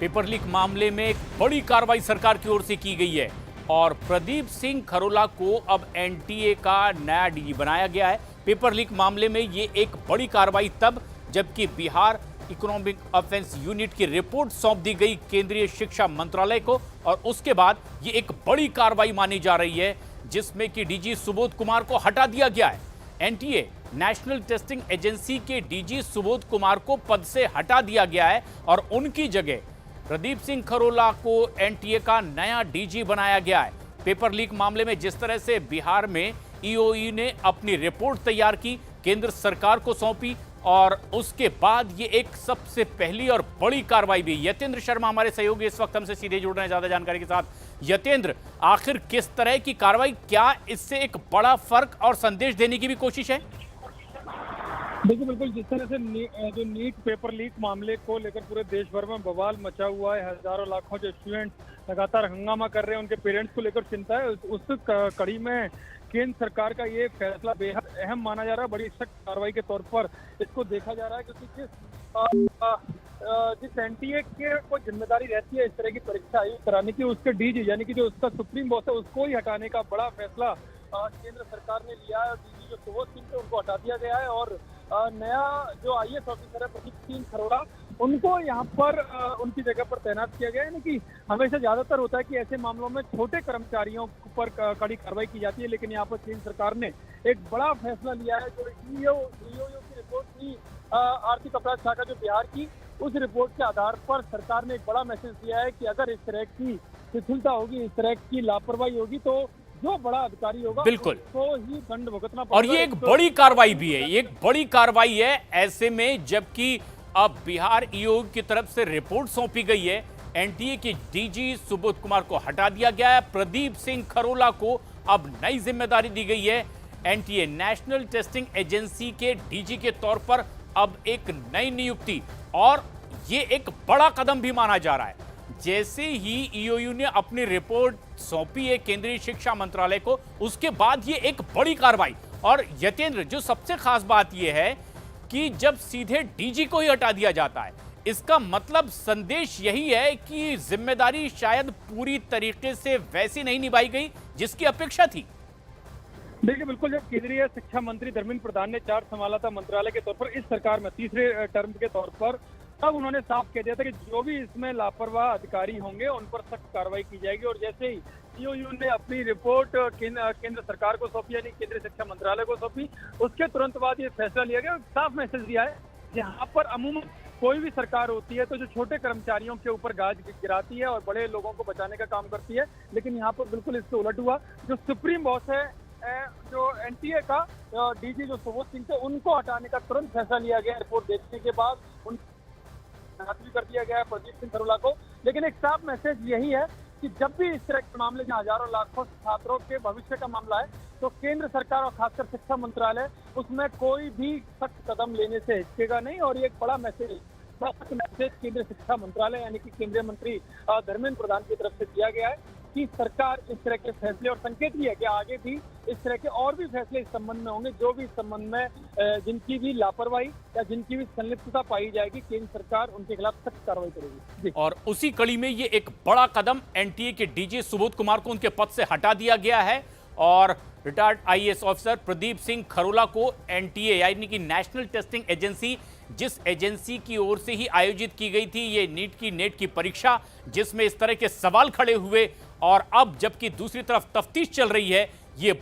Paper leak मामले में एक बड़ी कार्रवाई सरकार की ओर से की गई है और प्रदीप सिंह खरोला को अब एनटीए का नया डीजी बनाया गया है। पेपर लीक मामले में ये एक बड़ी कार्रवाई तब जबकि बिहार इकोनॉमिक ऑफेंस यूनिट की रिपोर्ट सौंप दी गई केंद्रीय शिक्षा मंत्रालय को और उसके बाद ये एक बड़ी कार्रवाई मानी जा रही है जिसमें कि डीजी सुबोध कुमार को हटा दिया गया है। एनटीए नेशनल टेस्टिंग एजेंसी के डीजी सुबोध कुमार को पद से हटा दिया गया है और उनकी जगह प्रदीप सिंह खरोला को एनटीए का नया डीजी बनाया गया है। पेपर लीक मामले में जिस तरह से बिहार में ईओई ने अपनी रिपोर्ट तैयार की, केंद्र सरकार को सौंपी और उसके बाद ये एक सबसे पहली और बड़ी कार्रवाई भी। यतेंद्र शर्मा हमारे सहयोगी इस वक्त हमसे सीधे जुड़ रहे हैं ज्यादा जानकारी के साथ। यतेंद्र, आखिर किस तरह की कार्रवाई, क्या इससे एक बड़ा फर्क और संदेश देने की भी कोशिश है? देखिए, बिल्कुल जिस तरह से जो नीट पेपर लीक मामले को लेकर पूरे देश भर में बवाल मचा हुआ है, हजारों लाखों जो स्टूडेंट लगातार हंगामा कर रहे हैं, उनके पेरेंट्स को लेकर चिंता है। उस कड़ी में केंद्र सरकार का ये फैसला बेहद अहम माना जा रहा है। बड़ी सख्त कार्रवाई के तौर पर इसको देखा जा रहा है क्योंकि जिस एनटीए के कोई जिम्मेदारी रहती है इस तरह की परीक्षा आयोजित कराने की, उसके डीजी यानी कि जो उसका सुप्रीम बॉस है उसको ही हटाने का बड़ा फैसला केंद्र सरकार ने लिया है। डीजी जो सुबोध सिंह थे उनको हटा दिया गया है और नया जो आईएएस ऑफिसर है प्रदीप सिंह खरोड़ा, उनको यहाँ पर उनकी जगह पर तैनात किया गया है। यानी कि हमेशा ज्यादातर होता है कि ऐसे मामलों में छोटे कर्मचारियों पर कड़ी कार्रवाई की जाती है, लेकिन यहाँ पर केंद्र सरकार ने एक बड़ा फैसला लिया है। जो ईओयू की रिपोर्ट थी आर्थिक अपराध शाखा जो बिहार की, उस रिपोर्ट के आधार पर सरकार ने एक बड़ा मैसेज दिया है कि अगर इस तरह की शिथिलता होगी, इस तरह की लापरवाही होगी तो जो बड़ा अधिकारी होगा बिल्कुल उसको ही दंड भुगतना पड़ेगा। और ये एक बड़ी कार्रवाई भी है, ये एक बड़ी कार्रवाई है ऐसे में जबकि अब बिहार ईओ की तरफ से रिपोर्ट सौंपी गई है। एनटीए के डीजी सुबोध कुमार को हटा दिया गया है, प्रदीप सिंह खरोला को अब नई जिम्मेदारी दी गई है। एनटीए नेशनल टेस्टिंग एजेंसी के डीजी के तौर पर अब एक नई नियुक्ति और ये एक बड़ा कदम भी माना जा रहा है। जैसे ही ईओयू ने अपनी रिपोर्ट सौंपी है केंद्रीय शिक्षा मंत्रालय को, उसके बाद ये एक बड़ी कार्रवाई। और यतेंद्र, जो सबसे खास बात यह है कि जब सीधे डीजी को ही हटा दिया जाता है, इसका मतलब संदेश यही है कि जिम्मेदारी शायद पूरी तरीके से वैसी नहीं निभाई गई जिसकी अपेक्षा थी। देखिए, बिल्कुल जब केंद्रीय शिक्षा मंत्री धर्मेंद्र प्रधान ने चार्ज संभाला था मंत्रालय के तौर पर इस सरकार में तीसरे टर्म के तौर पर, तब उन्होंने साफ कह दिया था कि जो भी इसमें लापरवाह अधिकारी होंगे उन पर सख्त कार्रवाई की जाएगी। और जैसे ही ईओयू ने अपनी रिपोर्ट केंद्र सरकार को सौंपी यानी केंद्रीय शिक्षा मंत्रालय को सौंपी, उसके तुरंत बाद ये फैसला लिया गया। साफ मैसेज दिया है, यहाँ पर अमूमन कोई भी सरकार होती है तो जो छोटे कर्मचारियों के ऊपर गाज गिराती है और बड़े लोगों को बचाने का काम करती है, लेकिन यहाँ पर बिल्कुल इससे उलट हुआ। जो सुप्रीम बॉस है, जो एनटीए का डीजी जो सुबोध सिंह थे, उनको हटाने का तुरंत फैसला लिया गया। रिपोर्ट देखने के बाद उन भी कर दिया गया है प्रदीप सिंह खरोला को। लेकिन एक साफ मैसेज यही है कि जब भी इस तरह के मामले में हजारों लाखों छात्रों के भविष्य का मामला है तो केंद्र सरकार और खासकर शिक्षा मंत्रालय उसमें कोई भी सख्त कदम लेने से हिचकेगा नहीं। और ये एक बड़ा मैसेज केंद्रीय शिक्षा मंत्रालय यानी कि केंद्रीय मंत्री धर्मेंद्र प्रधान की तरफ से दिया गया है कि सरकार इस तरह के फैसले, और संकेत भी है कि आगे भी इस तरह के और भी फैसले इस संबंध में होंगे। जो भी इस संबंध में जिनकी भी लापरवाही या जिनकी भी संलिप्तता पाई जाएगी, केंद्र सरकार उनके खिलाफ सख्त कार्रवाई करेगी। और उसी कड़ी में ये एक बड़ा कदम, एनटीए के डीजी सुबोध कुमार को उनके पद से हटा दिया गया है और retired IAS officer Pradeep Singh Kharola को एनटीए यानी कि नेशनल टेस्टिंग एजेंसी, जिस एजेंसी की ओर से ही आयोजित की गई थी ये नेट की परीक्षा, जिसमें इस तरह के सवाल खड़े हुए और अब जबकि दूसरी तरफ तफ्तीश चल रही है, ये